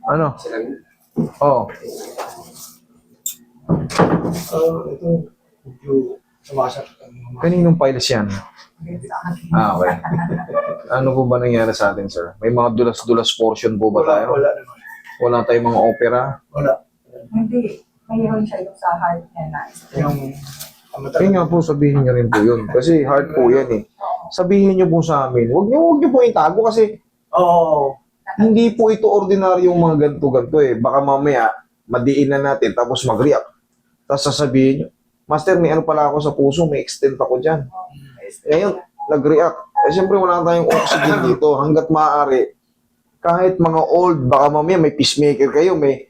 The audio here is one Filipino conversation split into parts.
Ano? Oo. Ito, medyo sumasakit. Kaninong files yan? Okay. Ano po ba nangyari sa atin, sir? May mga dulas-dulas portion po ba tayo? Wala naman. Wala tayong mga opera? Wala. Hindi. Mayroon siya yung sa heart niya na. Yung Kaya nga po sabihin niyo rin po yun. Kasi hard po yan eh. Sabihin niyo po sa amin. Huwag niyo po itago kasi Oo. hindi po ito ordinaryong mga ganito-ganito eh. Baka mamaya, madiin na natin tapos mag-react. Tapos sasabihin niyo, Master, may ano pala ako sa puso, may extent ako dyan. Ngayon, nag-react. Eh, siyempre wala tayong oxygen dito. Hanggat maaari, kahit mga old, baka mamaya may pacemaker kayo, may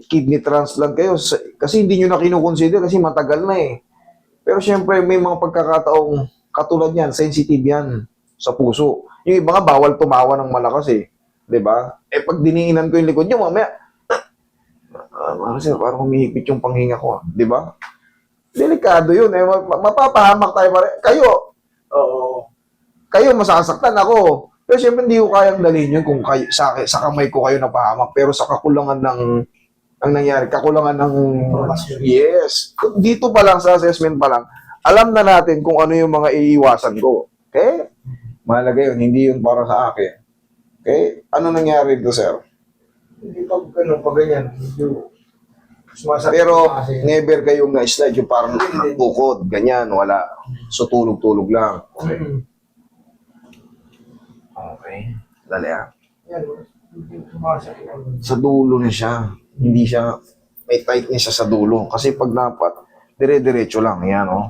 kidney transplant kayo. Kasi hindi nyo na kinukonsider kasi matagal na eh. Pero siyempre, may mga pagkakataong katulad yan, sensitive yan sa puso. Yung iba nga, bawal tumawa ng malakas eh. 'Di ba? Eh, pag diniinan ko yung likod nyo, mamaya, parang humihipit yung panghinga ko. 'Di ba? Delikado yun eh. Mapapahamak tayo pare. Oo. Kayo masasaktan ako. Pero siyempre hindi ko kayang dalhin yun kung kayo, sa kamay ko kayo napahamak. Pero sa kakulangan ng ang nangyari, kakulangan ng yes. Dito pa lang sa assessment pa lang, alam na natin kung ano yung mga iiwasan ko. Okay? Mahalaga yun, hindi yun para sa akin. Okay? Ano nangyari dito, sir? Hindi pag ganyan, medyo sumasakit. Pero kasi. never kayong na-slide yung parang bukod, ganyan, wala. So tulog-tulog lang. Okay. Okay. Dali ah. Yan, medyo sumasakit. Sa dulo na siya. Hindi siya, may tightness siya sa dulo. Kasi pag napat, dire-diretso lang. Yan, oh.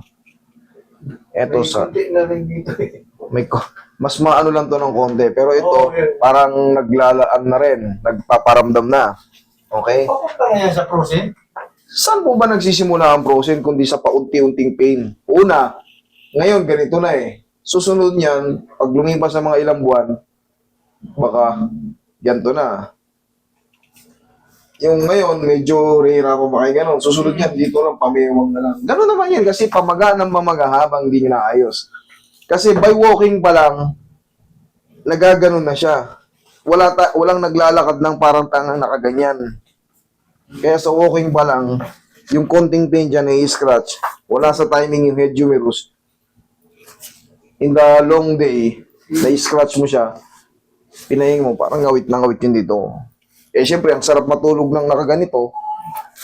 Eto sa, Hindi na rin dito eh. mas maano lang to ng konti. Pero ito, Okay. parang naglalaan na rin. Nagpaparamdam na. Okay? Papunta na yan sa prosin? Saan po ba nagsisimula ang frozen kundi sa paunti-unting pain? Una, ngayon ganito na eh. Susunod niyan, pag lumipas sa mga ilang buwan, baka ganito na. Yung ngayon, medyo rehira pa ba kayo ganon. Susunod niyan, dito lang, pamiwang na lang. Ganon naman yan kasi pamaga ng mamaga habang hindi nyo naayos. Kasi by walking pa lang, nagaganon na siya. Walang naglalakad ng parang tangang nakaganyan. Kaya sa walking pa lang, yung konting pain dyan ay scratch. Wala sa timing yung head humerus. In the long day, na-scratch mo siya, pinahing mo, parang ngawit na ngawit yun dito. Eh, syempre, ang sarap matulog ng nakaganito.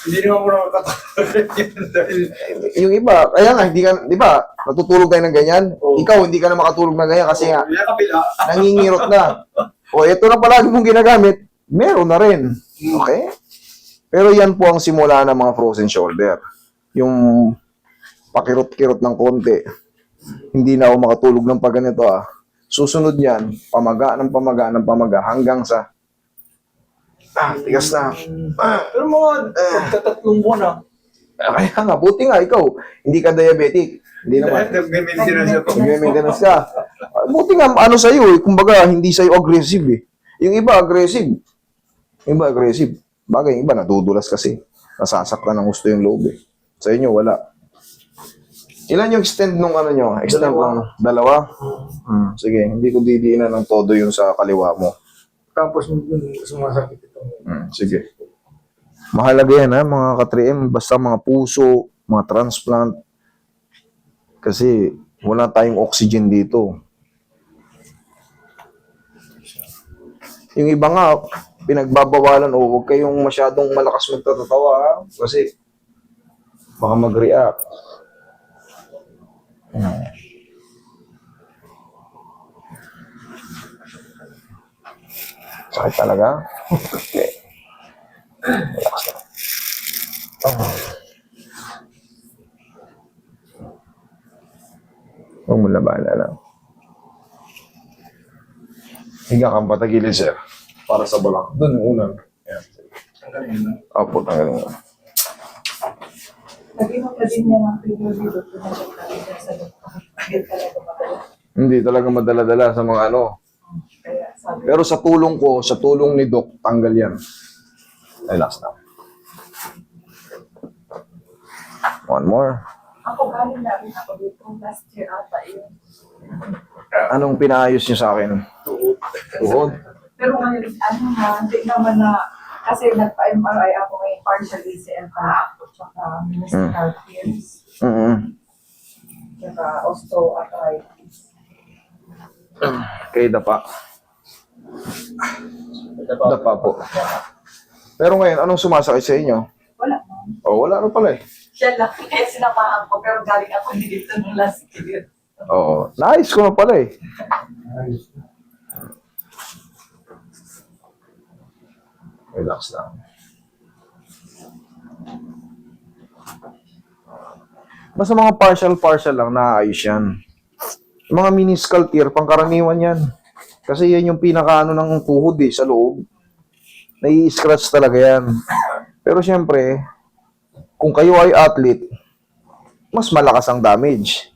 Hindi naman ko nakakatulog yan dahil... Yung iba, kaya nga, hindi ka, di ba, natutulog tayo ng ganyan? Oo. Ikaw, hindi ka na makatulog ng ganyan kasi nga, Yan kapila. nangingirot na. O, ito na palagi mong ginagamit, meron na rin. Okay? Pero yan po ang simula ng mga frozen shoulder. Yung pakirot-kirot ng konti. Hindi na ako makatulog ng pag ganito ah. Susunod yan, pamaga ng pamaga ng pamaga hanggang sa tigas na. Pero mga pagkatatlong buwan na. Kaya nga, buti nga ikaw, hindi ka diabetic. Hindi naman. Nag-maintenance ako. Nag-maintenance ka. Buti nga, ano sa'yo eh, kumbaga, hindi sa'yo aggressive eh. Yung iba aggressive. Yung iba aggressive. Bagay, yung iba nadudulas kasi. Nasasaktan ng gusto yung loob eh. Sa inyo, wala. Ilan yung extend nung ano nyo? Extend ng dalawa? Sige, hindi ko didiinan ng todo yun sa kaliwa mo. Tapos sumasakit ito. Sige. Mahalaga yan ha, mga ka-3M. Basta mga puso, mga transplant. Kasi wala tayong oxygen dito. Yung iba nga, pinagbabawalan o huwag kayong masyadong malakas magtatawa ha? Kasi baka mag-react. Sakit talaga? Okay. Relax lang. Huwag mo labanan lang. Higa kang patagilid, sir. Para sa balak. Doon, unang. Yan. Opo, tanggalin mo. Lagi mo pa din niya ng figure dito. Pinasok sa doktor. Hindi talaga madala. Hindi talaga madala-dala sa mga ano. Kaya sabi Pero sa tulong ko, sa tulong ni Doc, tanggal yan. Relax na. One more. ako galing na rin ako dito last year ata yun. Anong pinaayos niyo sa akin? Tuhod. Pero ngayon, ano ha, hindi naman na, kasi nagpa-MRI ako ngayon, partial ACL pa ako, tsaka meniscal tears, tsaka osteoarthritis. Kay dapa. Dapa po. Pero ngayon, anong sumasakit sa inyo? Wala mo. Oh, wala na pala eh. Siya lang, kaya sinamahan ko, pero galing ako dito ng last year. Oo. Nice ko na pala eh. Relax lang. Basta mga partial lang, naayos yan. Mga meniscal tear, pangkaraniwan yan. Kasi yan yung pinakaano ng tuhod eh, sa loob. Nai-scratch talaga yan. Pero syempre, kung kayo ay athlete, mas malakas ang damage.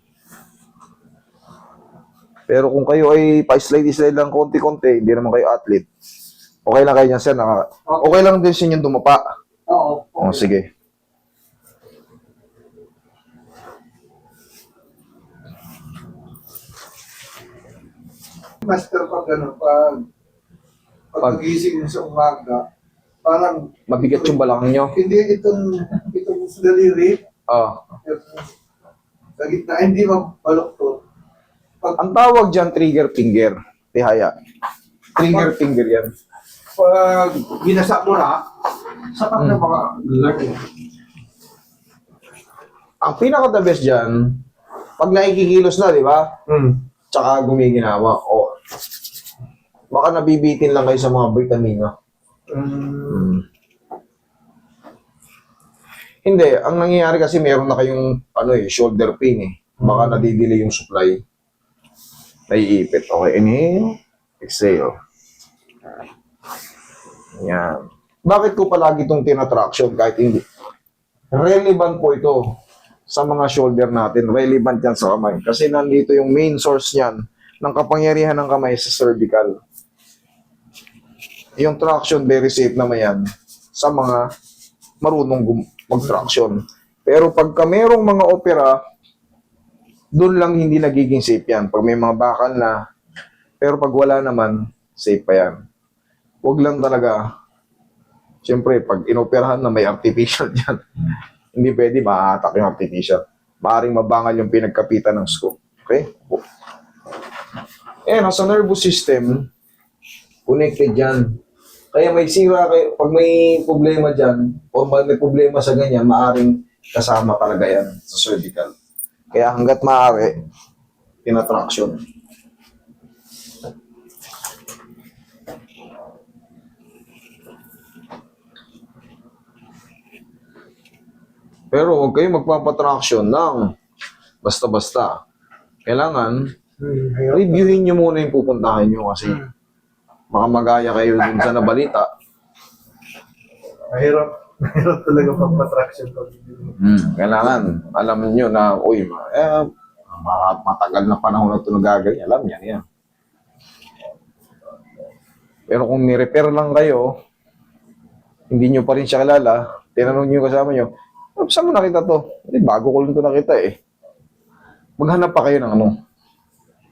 Pero kung kayo ay pa-slide lang konti-konti, hindi naman kayo athlete. Okay lang kayo niyan, sir. Okay lang din sa inyong dumapa. Oo. O, sige. Master, pag ano, pag nagising mo sa umaga, parang Mabigat yung balakang nyo. hindi itong daliri, Ah. sa gitna, hindi mabaloktot. Ang tawag dyan, trigger finger. Tihaya. Trigger finger yan. Pag ginasa mo na, sapat na mga lagi. Ang pinaka-the best dyan, pag nakikikilos na, di ba? Tsaka gumiginawa. O, baka nabibitin lang kayo sa mga vitamina. Hindi, ang nangyayari kasi meron na kayong shoulder pain eh. Baka nadidelay yung supply. Naiipit. Okay, inhale, exhale. Yan. Bakit ko palagi itong tinatraction kahit hindi? Relevant po ito sa mga shoulder natin. Relevant yan sa kamay. Kasi nandito yung main source niyan ng kapangyarihan ng kamay sa cervical. Yung traction, very safe naman yan sa mga marunong mag-traction. Pero pagka merong mga opera, doon lang hindi nagiging safe yan. Pag may mga bakal na, pero pag wala naman, safe pa yan. Huwag lang talaga, siyempre, pag inoperahan na may artificial dyan, hindi pwede ma-attack yung artificial. Maaring mabangal yung pinagkapitan ng scope. Okay? Sa nervous system, connected yan. Kaya may sira kayo, pag may problema dyan, o may problema sa ganyan, maaring kasama talaga yan sa cervical. Kaya hanggat maaari, tinatraction. Pero huwag kayong magpapatraction ng basta-basta. Kailangan, reviewin nyo muna yung pupuntahan nyo kasi baka magaya kayo dun sa nabalita. Mahirap talaga pag-patraction pag Kailangan, alam niyo na, matagal na panahon na ito nagaganyan. Alam niya yan. Pero kung ni-repair lang kayo, hindi nyo pa rin siya kilala, tinanong nyo yung kasama nyo, saan mo nakita to? Bago ko lang ito nakita eh. Maghanap pa kayo ng ano.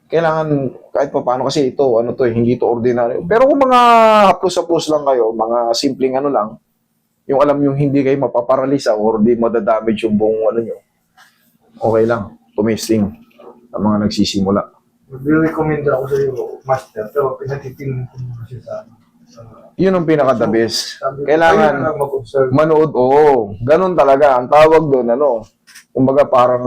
Kailangan kahit pa paano kasi ito, hindi ito ordinary. Pero kung mga haplos-haplos lang kayo, mga simpleng lang, yung alam yung hindi kayo mapaparalisa or di madadamage yung buong nyo, okay lang, tumesting ang mga nagsisimula. Mag-recommend ako sa iyo, master, pero pinatitingin ko muna siya sa Yun ang pinaka-the best. sabi ko, Kailangan ayun lang mag-observe. manood, ganun talaga. Ang tawag doon, kumbaga parang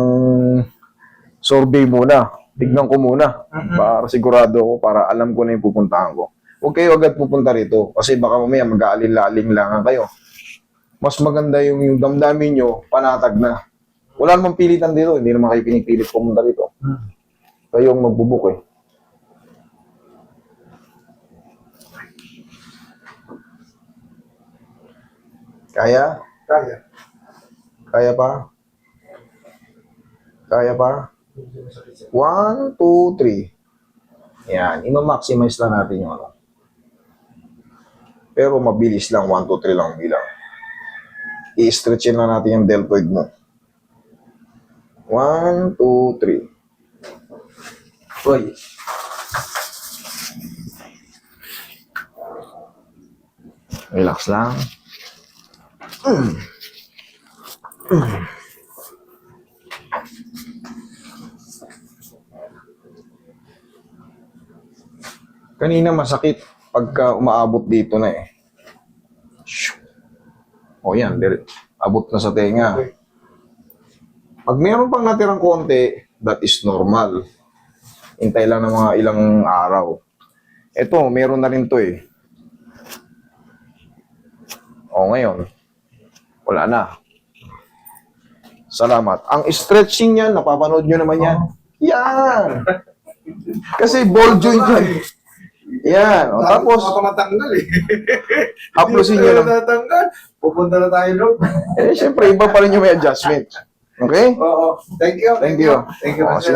survey muna. Tignan ko muna para sigurado ako, para alam ko na yung pupuntahan ko. Huwag kayo agad pupunta rito kasi baka mamaya mag-aalin-laling lang kayo. Mas maganda yung damdamin nyo, panatag na. Wala namang pilitan dito, hindi naman kayo pinipilit pumunta rito. Kayo ang magbubuk eh. Kaya? Kaya. Kaya pa? Kaya pa? 1, 2, 3. Yan, ima-maximize lang natin yung Pero mabilis lang, 1, 2, 3 lang bilang. I-stretchin lang natin yung deltoid mo. 1, 2, 3. Uy. Relax lang. Kanina masakit pagka umaabot dito na eh. Shoo. O yan, abot na sa tenga. Pag meron pang natirang konti, that is normal. Hintay lang ng mga ilang araw. Ito, meron na rin to eh. O ngayon, wala na. Salamat. Ang stretching niyan, napapanood nyo naman yan. Yan! Kasi ball joint yan. Yan. O, tapos, Baka matanggal eh. haplosin Hindi nyo na lang. tatanggal. Pupunta na tayo doon. Eh, syempre, iba pa rin yung may adjustment. Okay? Oo. Thank you. Thank you. Thank you. O, si